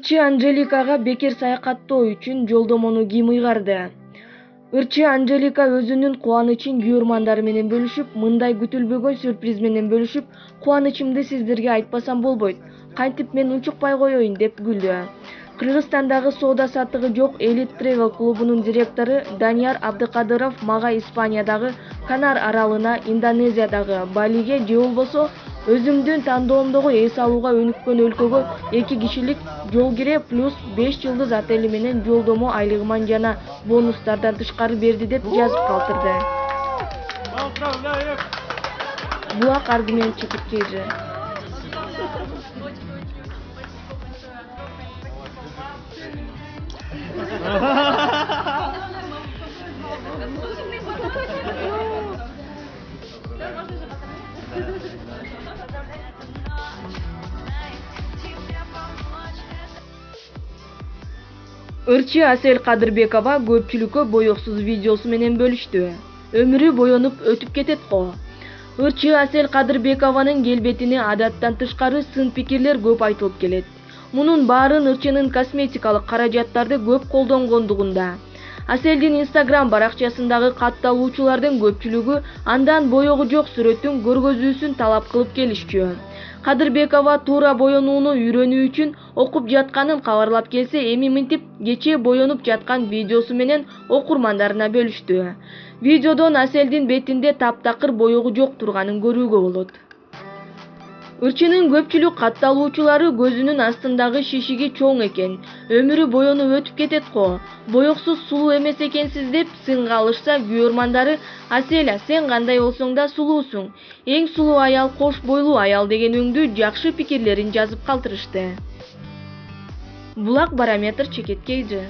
Ырчы Анжеликага бекер саякаттоо үчүн жолдомону ким ыйгарды? Ырчы Анжелика өзүнүн кубанычын күйөрмандары менен бөлүшүп, мындай күтүлбөгөн сюрприз менен бөлүшүп, кубанычымды сиздерге айтпасам болбойт. Кантип мен унчукпай коеюн деп күлдү. Кыргызстандагы соода саттыгы жок Элит Travel клубунун директору Данияр Абдыкадыров мага Испаниядагы Канар аралына, Индонезиядагы Балиге же болбосо өзүмдүн тандоомдогу эс алууга өнүккөн өлкөгө 2 кишилик жол кире плюс 5 жылдыз отели менен жолдомо айлыгыман жана бонустардан тышкары берди деп жазып калтырды. Булак аргумент чекиткейже. Ырчы Асель Кадырбекова көпчүлүккө боёксуз видеосу менен бөлүштү. Өмүрү боёнуп өтүп кетет го. Ырчы Асель Кадырбекованын келбетине адаттан тышкары сын пикирлер көп айтылып келет. Мунун баарын ырчынын косметикалык каражаттарды көп колдонгондугунда. Аселдин Instagram баракчасындагы катталуучулардын көпчүлүгү андан боёгу жок сүрөтүн көргөзүүсүн талап кылып келишчү. Кадырбекова туура боёнууну үйрөнүү үчүн окуп жатканын кабарлап келсе, эми мынтип кечээ боёнуп жаткан видеосу менен окурмандарына бөлүштү. Видеодон Аселдин бетинде таптакыр боёгу жок турганын көрүүгө болот. Ырчынын көпчүлүк катталуучулары көзүнүн астындагы шишиги чоң экен, өмүрү боёнуп өтүп кетет го, боёксуз сулуу эмес экенсиз деп сынга алышса, күйөрмандары Аселя сен кандай болсоң да сулуусуң, эң сулуу аял кош бойлуу аял деген өңдүү жакшы пикирлерин жазып калтырышты. Булак барометр чекеткейжи.